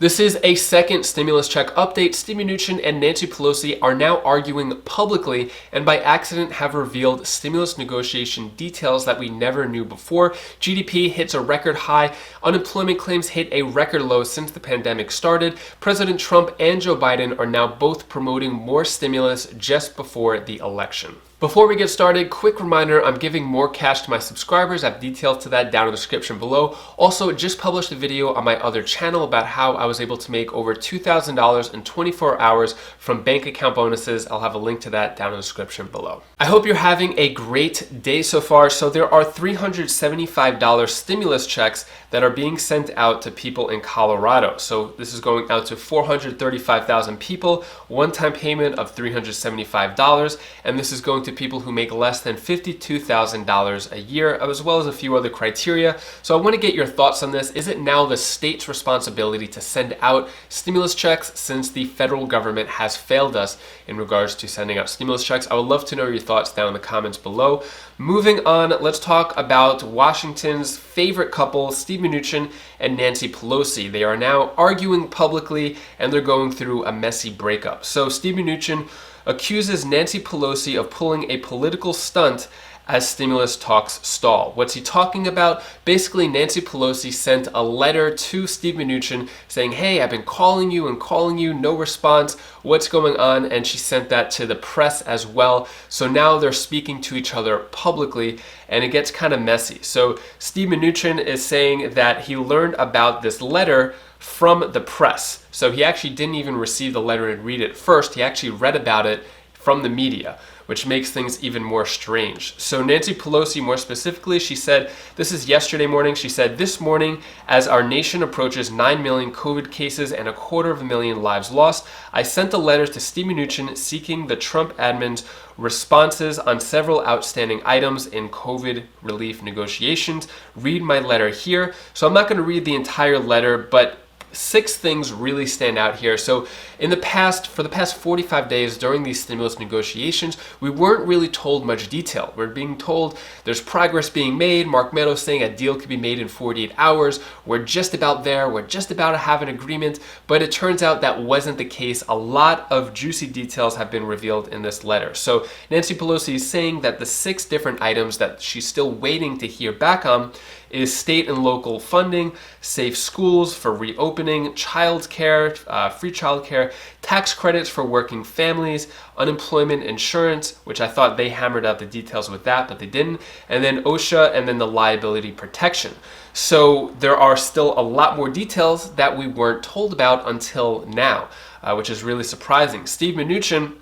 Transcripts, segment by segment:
This is a second stimulus check update. Steve Mnuchin and Nancy Pelosi are now arguing publicly and by accident have revealed stimulus negotiation details that we never knew before. GDP hits a record high. Unemployment claims hit a record low since the pandemic started. President Trump and Joe Biden are now both promoting more stimulus just before the election. Before we get started, quick reminder, I'm giving more cash to my subscribers. I have details to that down in the description below. Also, just published a video on my other channel about how I was able to make over $2,000 in 24 hours from bank account bonuses. I'll have a link to that down in the description below. I hope you're having a great day so far. So there are $375 stimulus checks that are being sent out to people in Colorado. So this is going out to 435,000 people, one-time payment of $375, and this is going to people who make less than $52,000 a year, as well as a few other criteria. So I want to get your thoughts on this. Is it now the state's responsibility to send out stimulus checks since the federal government has failed us in regards to sending out stimulus checks? I would love to know your thoughts down in the comments below. Moving on, let's talk about Washington's favorite couple, Steve Mnuchin and Nancy Pelosi. They are now arguing publicly and they're going through a messy breakup. So Steve Mnuchin accuses Nancy Pelosi of pulling a political stunt as stimulus talks stall. What's he talking about? Basically, Nancy Pelosi sent a letter to Steve Mnuchin saying, hey, I've been calling you, no response, what's going on? And she sent that to the press as well. So now they're speaking to each other publicly and it gets kind of messy. So Steve Mnuchin is saying that he learned about this letter from the press. So he actually didn't even receive the letter and read it first. He actually read about it from the media, which makes things even more strange. So Nancy Pelosi, more specifically, she said, this is yesterday morning, she said, this morning, as our nation approaches 9 million COVID cases and 250,000 lives lost, I sent a letter to Steve Mnuchin seeking the Trump admin's responses on several outstanding items in COVID relief negotiations. Read my letter here. So I'm not going to read the entire letter, but 6 things really stand out here. So for the past 45 days during these stimulus negotiations, we weren't really told much detail. We're being told there's progress being made. Mark Meadows saying a deal could be made in 48 hours. We're just about there. We're just about to have an agreement. But it turns out that wasn't the case. A lot of juicy details have been revealed in this letter. So Nancy Pelosi is saying that the 6 different items that she's still waiting to hear back on is state and local funding, safe schools for reopening, childcare, free childcare, tax credits for working families, unemployment insurance, which I thought they hammered out the details with that, but they didn't, and then OSHA, and then the liability protection. So there are still a lot more details that we weren't told about until now, which is really surprising. Steve Mnuchin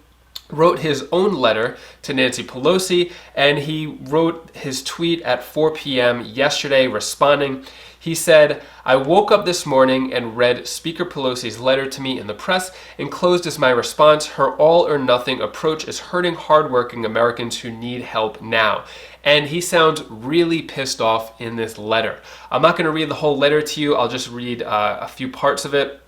wrote his own letter to Nancy Pelosi, and he wrote his tweet at 4 p.m. yesterday responding. He said, I woke up this morning and read Speaker Pelosi's letter to me in the press. Enclosed is my response. Her all or nothing approach is hurting hardworking Americans who need help now. And he sounds really pissed off in this letter. I'm not going to read the whole letter to you. I'll just read a few parts of it.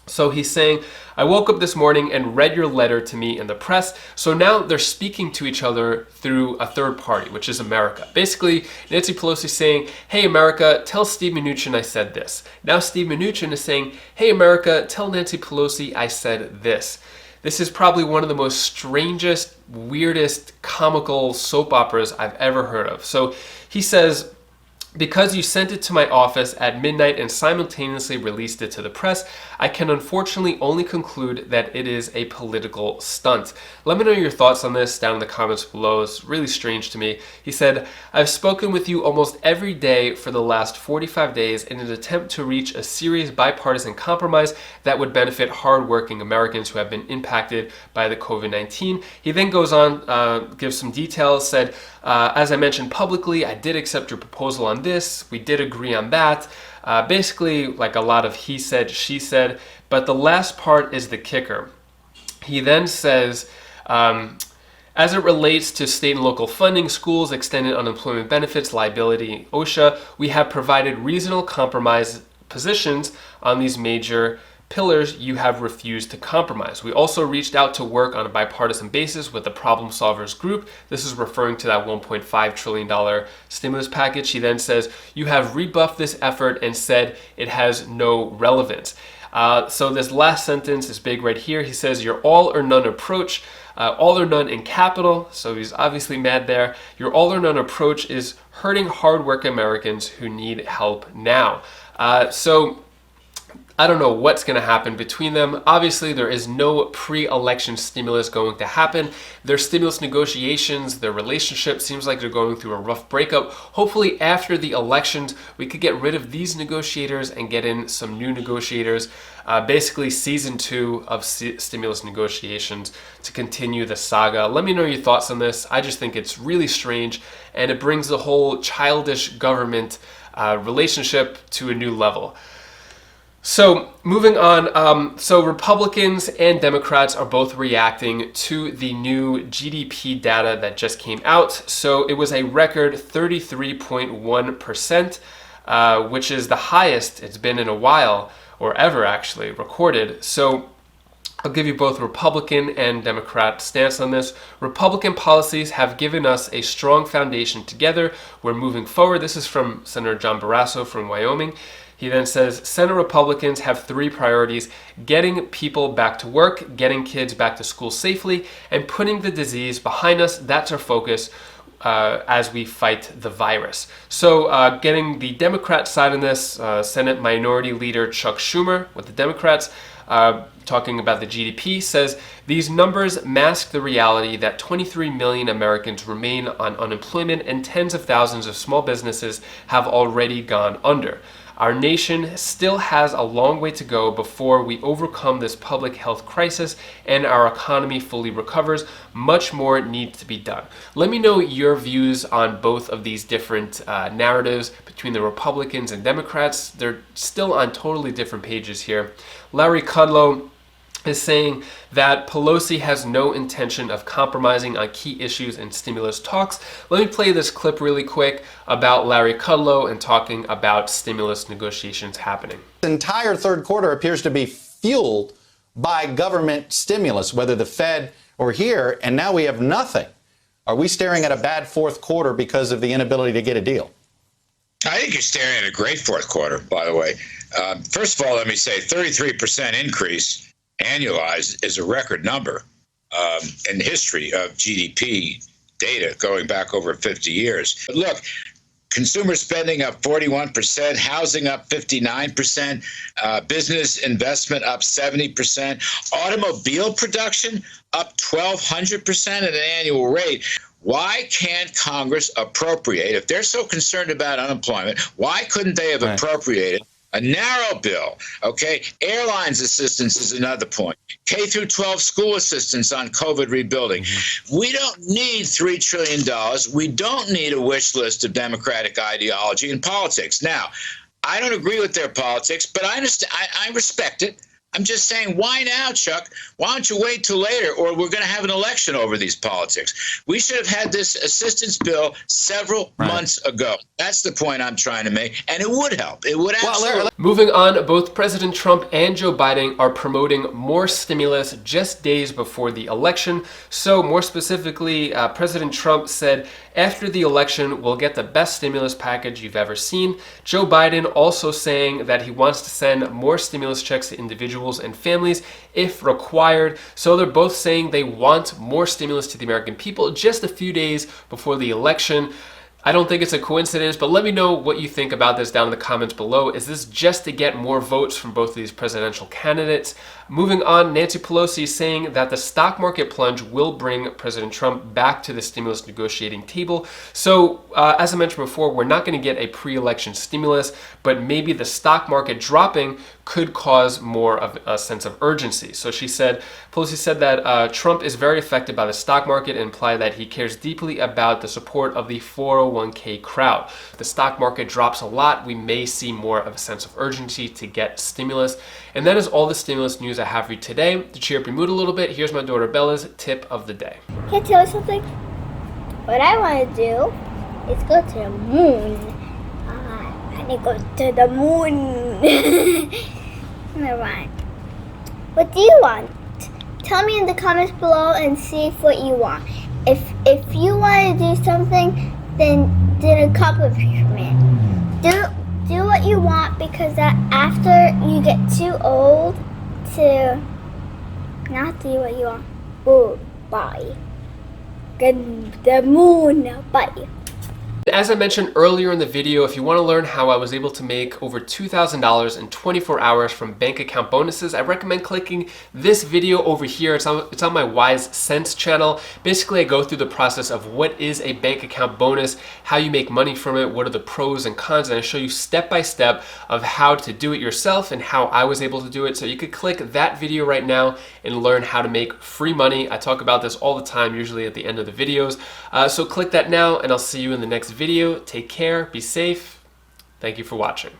So he's saying, I woke up this morning and read your letter to me in the press. So now they're speaking to each other through a third party, which is America. Basically, Nancy Pelosi is saying, hey, America, tell Steve Mnuchin I said this. Now Steve Mnuchin is saying, hey, America, tell Nancy Pelosi I said this. This is probably one of the most strangest, weirdest, comical soap operas I've ever heard of. So he says, because you sent it to my office at midnight and simultaneously released it to the press, I can unfortunately only conclude that it is a political stunt. Let me know your thoughts on this down in the comments below. It's really strange to me. He said, I've spoken with you almost every day for the last 45 days in an attempt to reach a serious bipartisan compromise that would benefit hardworking Americans who have been impacted by the COVID-19. He then goes on, gives some details, said, as I mentioned publicly, I did accept your proposal on this. We did agree on that. Basically, like a lot of he said, she said. But the last part is the kicker. He then says, as it relates to state and local funding, schools, extended unemployment benefits, liability, OSHA, we have provided reasonable compromise positions on these major pillars you have refused to compromise. We also reached out to work on a bipartisan basis with the Problem Solvers Group. This is referring to that $1.5 trillion stimulus package. He then says, you have rebuffed this effort and said it has no relevance. So this last sentence is big right here. He says, your all or none approach, all or none in capital, so he's obviously mad there. Your all or none approach is hurting hardworking Americans who need help now. So I don't know what's going to happen between them. Obviously, there is no pre-election stimulus going to happen. Their stimulus negotiations, their relationship seems like they're going through a rough breakup. Hopefully, after the elections, we could get rid of these negotiators and get in some new negotiators. Basically, season 2 of stimulus negotiations to continue the saga. Let me know your thoughts on this. I just think it's really strange, and it brings the whole childish government relationship to a new level. So moving on, so Republicans and Democrats are both reacting to the new GDP data that just came out. So it was a record 33.1%, which is the highest it's been in a while, or ever actually, recorded. So I'll give you both Republican and Democrat stance on this. Republican policies have given us a strong foundation together. We're moving forward. This is from Senator John Barrasso from Wyoming. He then says, Senate Republicans have 3 priorities: getting people back to work, getting kids back to school safely, and putting the disease behind us. That's our focus as we fight the virus. So getting the Democrat side on this, Senate Minority Leader Chuck Schumer with the Democrats, talking about the GDP, says these numbers mask the reality that 23 million Americans remain on unemployment and tens of thousands of small businesses have already gone under. Our nation still has a long way to go before we overcome this public health crisis and our economy fully recovers. Much more needs to be done. Let me know your views on both of these different narratives between the Republicans and Democrats. They're still on totally different pages here. Larry Kudlow is saying that Pelosi has no intention of compromising on key issues in stimulus talks. Let me play this clip really quick about Larry Kudlow and talking about stimulus negotiations happening. The entire third quarter appears to be fueled by government stimulus, whether the Fed or here, and now we have nothing. Are we staring at a bad fourth quarter because of the inability to get a deal? I think you're staring at a great fourth quarter, by the way. First of all, let me say 33% increase annualized is a record number in the history of GDP data going back over 50 years. But look, consumer spending up 41%, housing up 59%, business investment up 70%, automobile production up 1,200% at an annual rate. Why can't Congress appropriate, if they're so concerned about unemployment, why couldn't they have appropriated a narrow bill? Okay, airlines assistance is another point. K through 12 school assistance on COVID rebuilding. We don't need $3 trillion. We don't need a wish list of Democratic ideology and politics. Now, I don't agree with their politics, but I understand. I respect it. I'm just saying, why now, Chuck? Why don't you wait till later, or we're going to have an election over these politics? We should have had this assistance bill several months ago. That's the point I'm trying to make, and it would help. It would absolutely. Moving on, both President Trump and Joe Biden are promoting more stimulus just days before the election. So more specifically, President Trump said, after the election, we'll get the best stimulus package you've ever seen. Joe Biden also saying that he wants to send more stimulus checks to individuals and families if required. So they're both saying they want more stimulus to the American people just a few days before the election. I don't think it's a coincidence, but let me know what you think about this down in the comments below. Is this just to get more votes from both of these presidential candidates? Moving on, Nancy Pelosi is saying that the stock market plunge will bring President Trump back to the stimulus negotiating table. So, as I mentioned before, we're not going to get a pre-election stimulus, but maybe the stock market dropping could cause more of a sense of urgency. So Pelosi said that Trump is very affected by the stock market and implied that he cares deeply about the support of the 401k crowd. If the stock market drops a lot, we may see more of a sense of urgency to get stimulus. And that is all the stimulus news I have for you today. To cheer up your mood a little bit, here's my daughter Bella's tip of the day. Can I tell you something? What I want to do is go to the moon. I want to go to the moon. Never mind. What do you want? Tell me in the comments below and see what you want. If you want to do something, then accomplish it. Do what you want, because that after you get too old to not do what you want. Oh, bye. The moon, bye. As I mentioned earlier in the video, if you want to learn how I was able to make over $2,000 in 24 hours from bank account bonuses, I recommend clicking this video over here. It's on my Wise Cents channel. Basically, I go through the process of what is a bank account bonus, how you make money from it, what are the pros and cons, and I show you step by step of how to do it yourself and how I was able to do it. So you could click that video right now and learn how to make free money. I talk about this all the time, usually at the end of the videos. So click that now, and I'll see you in the next video. Take care, be safe. Thank you for watching.